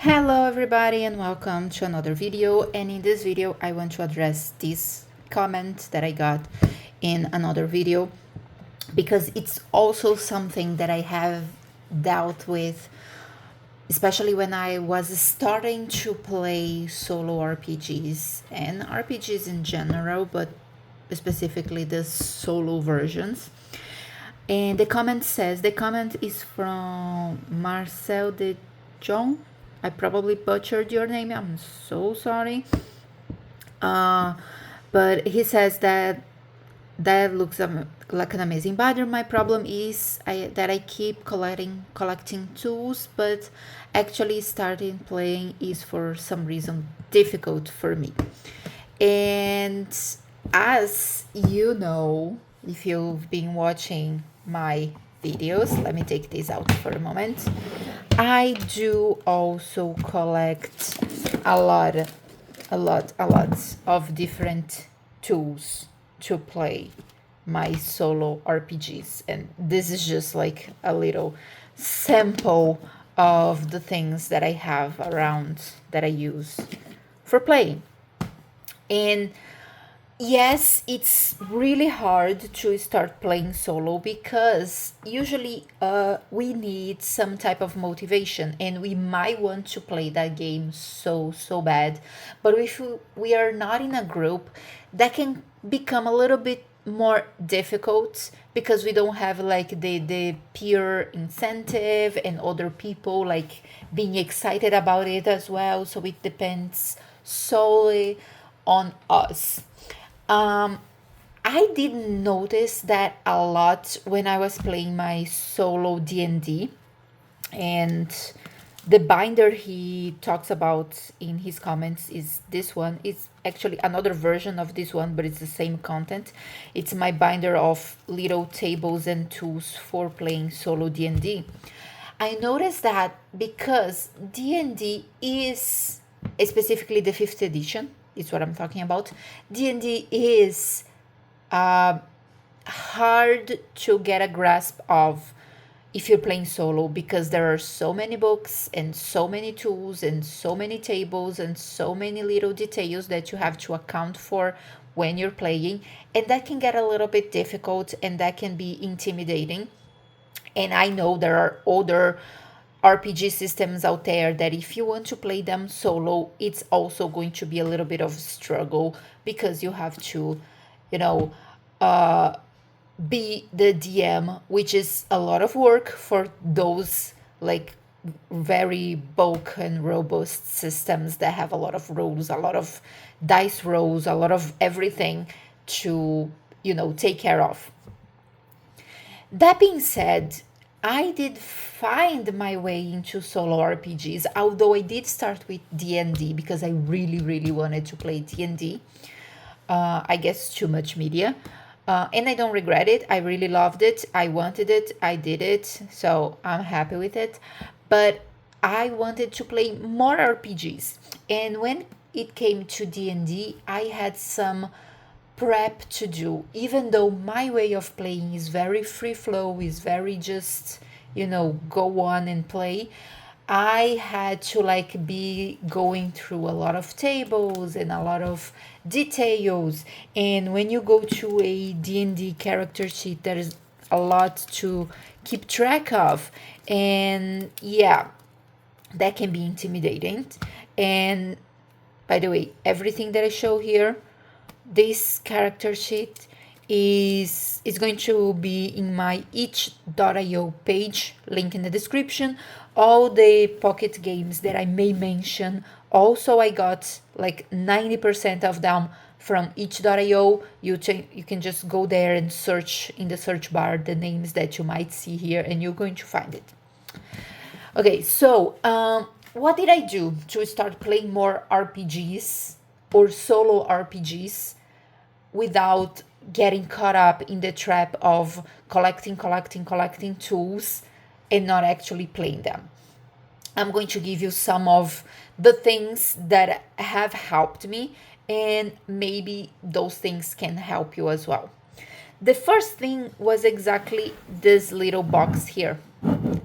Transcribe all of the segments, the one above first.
Hello everybody and welcome to another video, and in this video I want to address this comment that I got in another video because it's also something that I have dealt with, especially when I was starting to play solo RPGs and RPGs in general, but specifically the solo versions. And the comment is from Marcel de Jong. I probably butchered your name. I'm so sorry. Uh, but he says that looks like an amazing binder. My problem is that I keep collecting tools, but actually starting playing is for some reason difficult for me. And as you know, if you've been watching my videos, let me take this out for a moment. I do also collect a lot, a lot of different tools to play my solo RPGs, and this is just like a little sample of the things that I have around that I use for playing. And yes, it's really hard to start playing solo because usually we need some type of motivation and we might want to play that game so bad. But if we are not in a group, that can become a little bit more difficult because we don't have like the peer incentive and other people like being excited about it as well. So it depends solely on us. um, I did notice that a lot when I was playing my solo D&D, and the binder he talks about in his comments is this one. It's actually another version of this one, but it's the same content. It's my binder of little tables and tools for playing solo D&D. I noticed that because D&D is specifically the 5th edition, is what I'm talking about. D&D is hard to get a grasp of if you're playing solo because there are so many books and so many tools and so many tables and so many little details that you have to account for when you're playing, and that can get a little bit difficult and that can be intimidating. And I know there are other RPG systems out there that if you want to play them solo, it's also going to be a little bit of a struggle because you have to, you know, uh, be the DM, which is a lot of work for those like very bulk and robust systems that have a lot of rolls, a lot of dice rolls, a lot of everything to, take care of. That being said, I did find my way into solo RPGs, although I did start with D&D because I really wanted to play D&D. I guess too much media. And I don't regret it. I really loved it. I wanted it. I did it. So I'm happy with it. But I wanted to play more RPGs. And when it came to D&D, I had some prep to do, even though my way of playing is very free flow, is very just, go on and play. I had to like be going through a lot of tables and a lot of details. And when you go to a D&D character sheet, there is a lot to keep track of. And yeah, that can be intimidating. And by the way, everything that I show here, this character sheet is going to be in my itch.io page, link in the description. All the pocket games that I may mention, also I got like 90% of them from itch.io. You can just go there and search in the search bar the names that you might see here and you're going to find it. Okay, so what did I do to start playing more RPGs or solo RPGs without getting caught up in the trap of collecting tools and not actually playing them? I'm going to give you some of the things that have helped me, and maybe those things can help you as well. The first thing was exactly this little box here.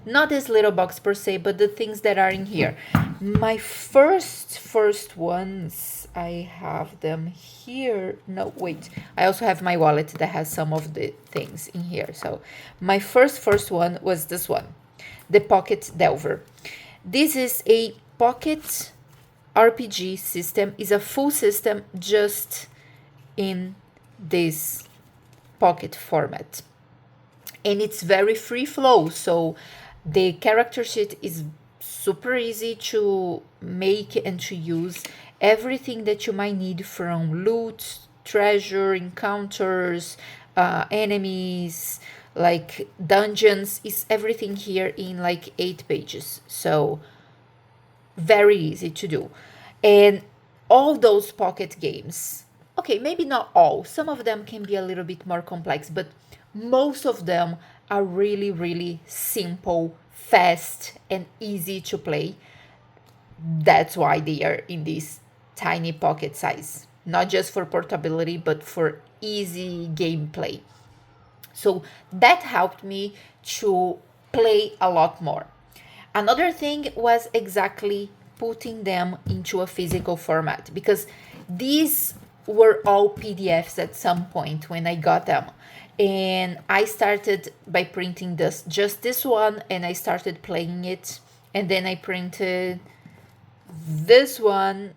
not this little box per se, but the things that are in here. My first ones, I have them here. No, wait. I also have my wallet that has some of the things in here. So my first one was this one, the Pocket Delver. This is a pocket RPG system. Is a full system just in this pocket format, and it's very free flow, so the character sheet is super easy to make and to use. Everything that you might need, from loot, treasure, encounters, enemies, like dungeons, is everything here in like 8 pages. So very easy to do. And all those pocket games, okay, maybe not all, some of them can be a little bit more complex, but most of them are really, really simple, fast, and easy to play. That's why they are in this tiny pocket size, not just for portability, but for easy gameplay. So that helped me to play a lot more. Another thing was exactly putting them into a physical format, because these were all PDFs at some point when I got them. And I started by printing just this one, and I started playing it. And then I printed this one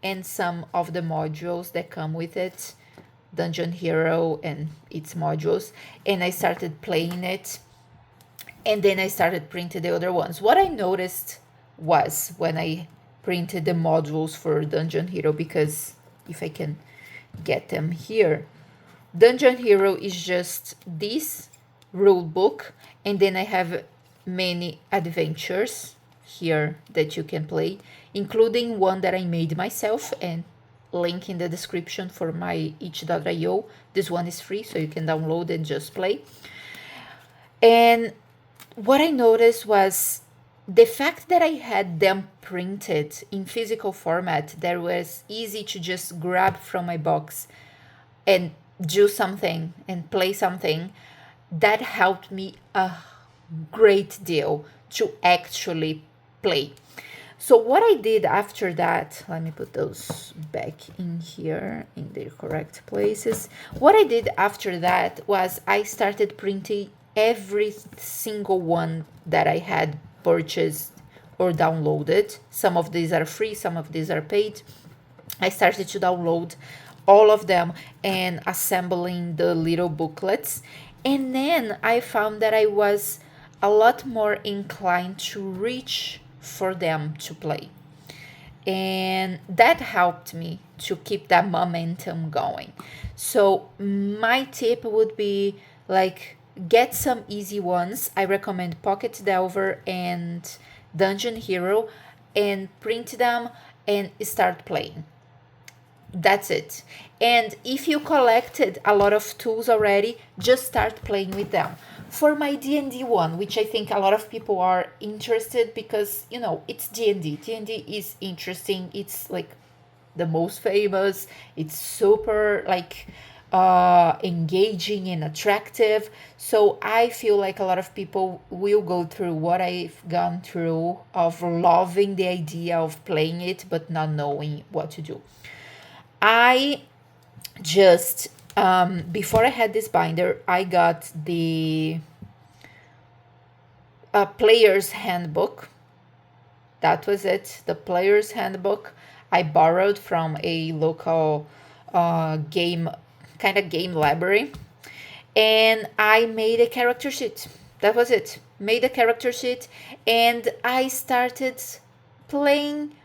and some of the modules that come with it, Dungeon Hero and its modules, and I started playing it. And then I started printing the other ones. What I noticed was, when I printed the modules for Dungeon Hero, because if I can get them here, Dungeon Hero is just this rule book, and then I have many adventures here that you can play, including one that I made myself, and link in the description for my itch.io. This one is free, so you can download and just play. And what I noticed was the fact that I had them printed in physical format, that was easy to just grab from my box and do something and play something. That helped me a great deal to actually play. So what I did after that, let me put those back in here in their correct places. What I did after that was I started printing every single one that I had purchased or downloaded. Some of these are free, some of these are paid. I started to download all of them and assembling the little booklets. And then I found that I was a lot more inclined to reach for them to play. And that helped me to keep that momentum going. So my tip would be, like, get some easy ones. I recommend Pocket Delver and Dungeon Hero, and print them and start playing. That's it. And if you collected a lot of tools already, just start playing with them. For my D&D one, which I think a lot of people are interested, because, you know, it's D&D. D&D is interesting. It's like the most famous. It's super like engaging and attractive. So I feel like a lot of people will go through what I've gone through, of loving the idea of playing it but not knowing what to do. I just before I had this binder, I got the player's handbook. That was it, the player's handbook. I borrowed from a local game library, and I made a character sheet. That was it. Made a character sheet, and I started playing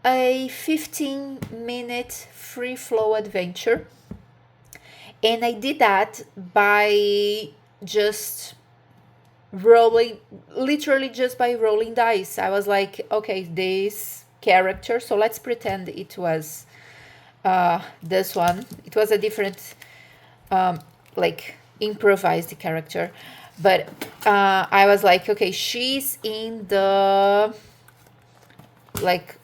a 15-minute free flow adventure. And I did that by just literally just by rolling dice. I was like, okay, this character, so let's pretend it was this one. It was a different, like, improvised character. But I was like, okay, she's in the, like,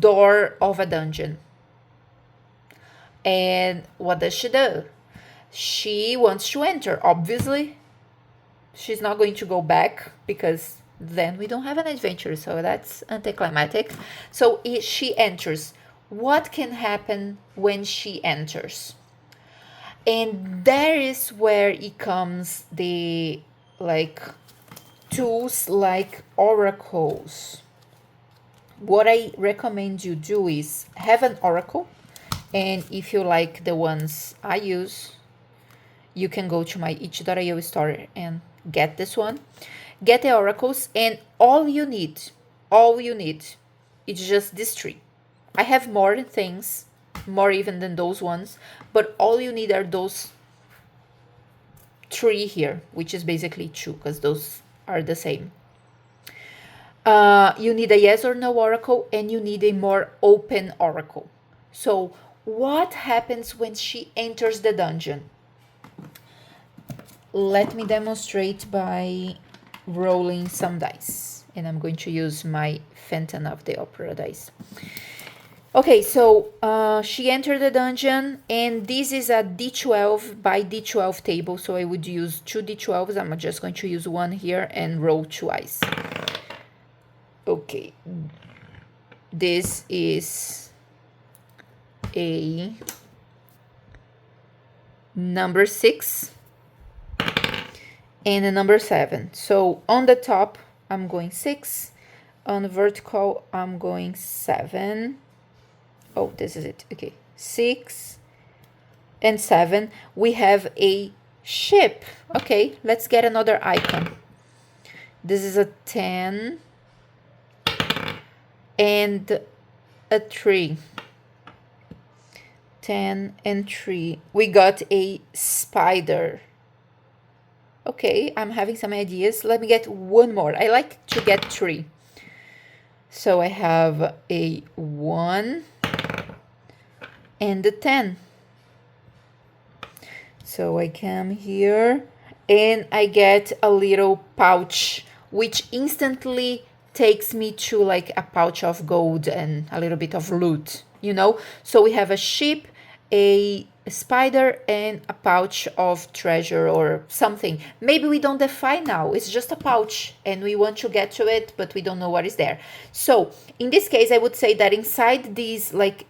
door of a dungeon. And what does she do? She wants to enter. Obviously, she's not going to go back, because then we don't have an adventure. So that's anticlimactic. So she enters. What can happen when she enters? And there is where it comes the like tools like oracles. What I recommend you do is have an oracle, and if you like the ones I use, you can go to my itch.io store and get this one. Get the oracles, and all you need is just this tree. I have more things, more even than those ones, but all you need are those three here, which is basically two, because those are the same. You need a yes or no oracle, and you need a more open oracle. So what happens when she enters the dungeon? Let me demonstrate by rolling some dice, and I'm going to use my Phantom of the Opera dice. Okay, so she entered the dungeon, and this is a d12 by d12 table, so I would use two d12s. I'm just going to use one here and roll twice. Okay, this is a number 6 and a number 7. So on the top, I'm going 6. On the vertical, I'm going 7. Oh, this is it. Okay, 6 and 7. We have a ship. Okay, let's get another icon. This is a 10 and a 3. 10 and 3. We got a spider. Okay, I'm having some ideas. Let me get one more. I like to get 3. So I have a 1 and a 10. So I come here and I get a little pouch, which instantly takes me to like a pouch of gold and a little bit of loot, you know? So we have a ship, a spider, and a pouch of treasure or something. Maybe we don't define now, it's just a pouch and we want to get to it, but we don't know what is there. So in this case, I would say that inside this like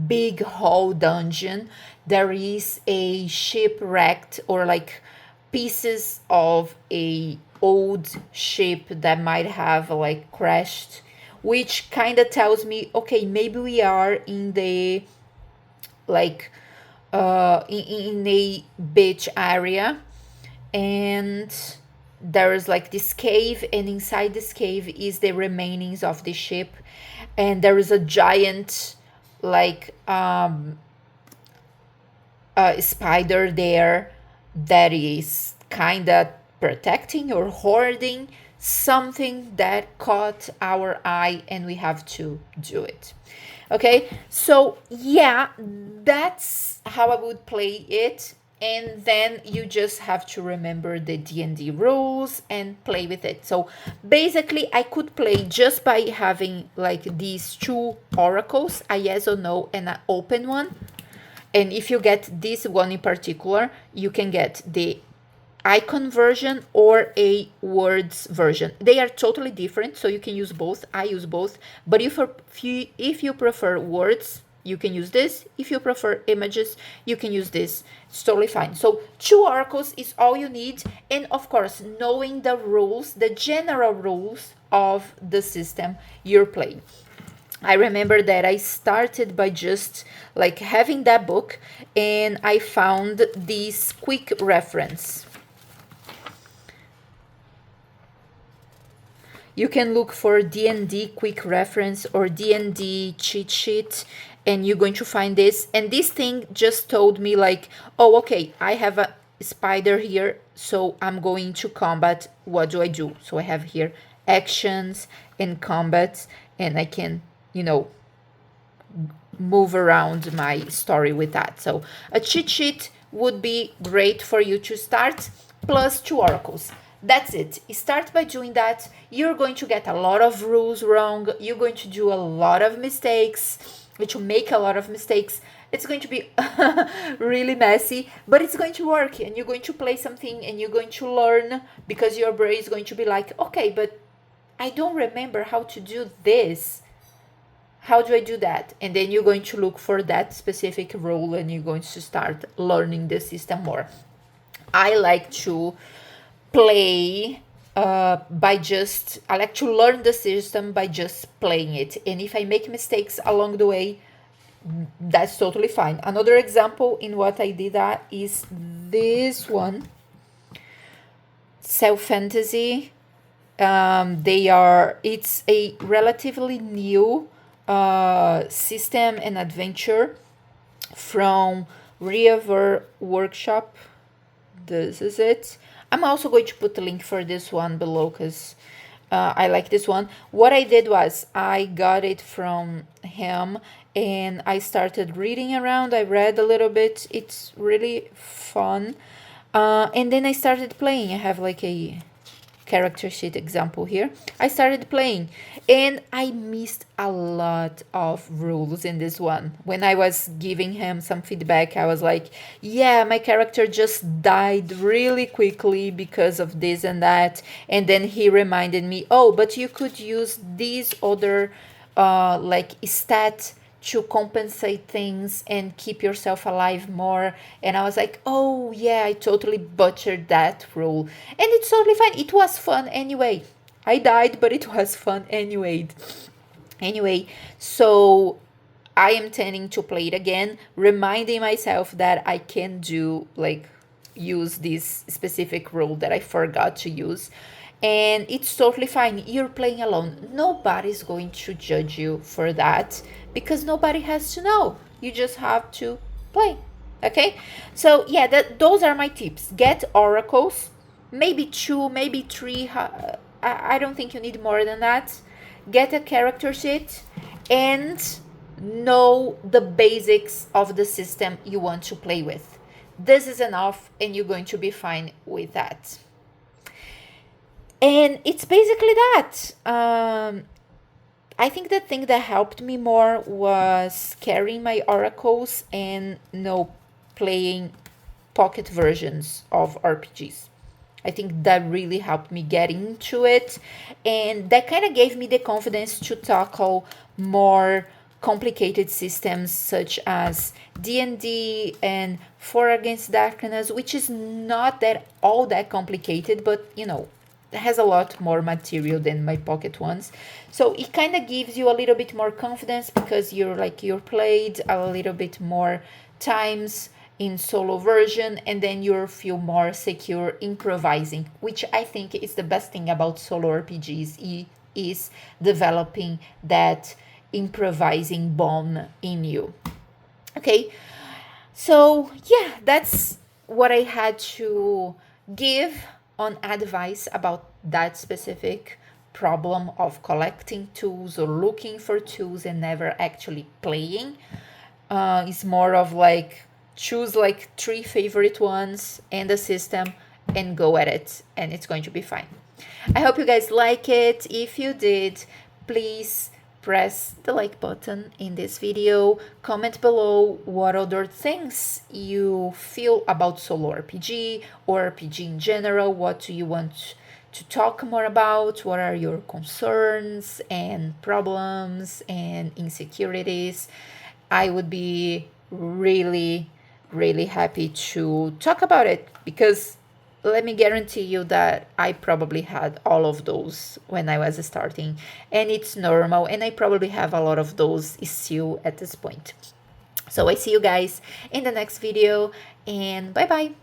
big hall dungeon, there is a shipwrecked or like pieces of a old ship that might have like crashed, which kind of tells me, okay, maybe we are in the like in a beach area, and there is like this cave, and inside this cave is the remainings of the ship, and there is a giant like spider there that is kind of protecting or hoarding something that caught our eye, and we have to do it. Okay, so yeah, that's how I would play it, and then you just have to remember the D&D rules and play with it. So basically I could play just by having like these two oracles, a yes or no and an open one. And if you get this one in particular, you can get the icon version or a words version. They are totally different, so you can use both. I use both, but if you prefer words, you can use this. If you prefer images, you can use this. It's totally fine. So 2 oracles is all you need, and of course knowing the rules, the general rules of the system you're playing. I remember that I started by just like having that book, and I found this quick reference. You can look for D&D quick reference or D&D cheat sheet, and you're going to find this. And this thing just told me like, oh, okay, I have a spider here, so I'm going to combat. What do I do? So I have here actions and combat, and I can, you know, move around my story with that. So a cheat sheet would be great for you to start, plus 2 oracles. That's it. Start by doing that. You're going to get a lot of rules wrong. You're going to do a lot of mistakes, which will make a lot of mistakes. It's going to be really messy, but it's going to work, and you're going to play something and you're going to learn, because your brain is going to be like, okay, but I don't remember how to do this. How do I do that? And then you're going to look for that specific rule and you're going to start learning the system more. I like to play I like to learn the system by just playing it. And if I make mistakes along the way, that's totally fine. Another example in what I did that is this one, Self Fantasy. It's a relatively new system and adventure from River Workshop. This is it. I'm also going to put the link for this one below because I like this one. What I did was I got it from him and I started reading around. I read a little bit. It's really fun. And then I started playing. I have like a character sheet example here. I started playing and I missed a lot of rules in this one. When I was giving him some feedback, I was like, yeah, my character just died really quickly because of this and that. And then he reminded me, oh, but you could use these other like stat to compensate things and keep yourself alive more. And I was like, oh yeah, I totally butchered that rule. And it's totally fine. It was fun anyway. I died, but it was fun anyway. Anyway, so I am tending to play it again, reminding myself that I can do like use this specific rule that I forgot to use. And it's totally fine. You're playing alone. Nobody's going to judge you for that because nobody has to know. You just have to play. Okay? So, yeah, those are my tips. Get oracles, maybe 2, maybe 3. I don't think you need more than that. Get a character sheet and know the basics of the system you want to play with. This is enough, and you're going to be fine with that. And it's basically that. I think the thing that helped me more was carrying my oracles and playing pocket versions of RPGs. I think that really helped me get into it, and that kind of gave me the confidence to tackle more complicated systems such as D&D and Four Against Darkness, which is not that all that complicated, but has a lot more material than my pocket ones. So it kind of gives you a little bit more confidence because you're played a little bit more times in solo version, and then you feel more secure improvising, which I think is the best thing about solo RPGs is developing that improvising bone in you. Okay, so yeah, that's what I had to give on advice about that specific problem of collecting tools or looking for tools and never actually playing. It's more of like choose like 3 favorite ones and the system and go at it, and it's going to be fine. I hope you guys like it. If you did, please press the like button in this video. Comment below what other things you feel about solo RPG or RPG in general. What do you want to talk more about? What are your concerns and problems and insecurities? I would be really, really happy to talk about it because let me guarantee you that I probably had all of those when I was starting, and it's normal, and I probably have a lot of those still at this point. So I see you guys in the next video, and bye bye.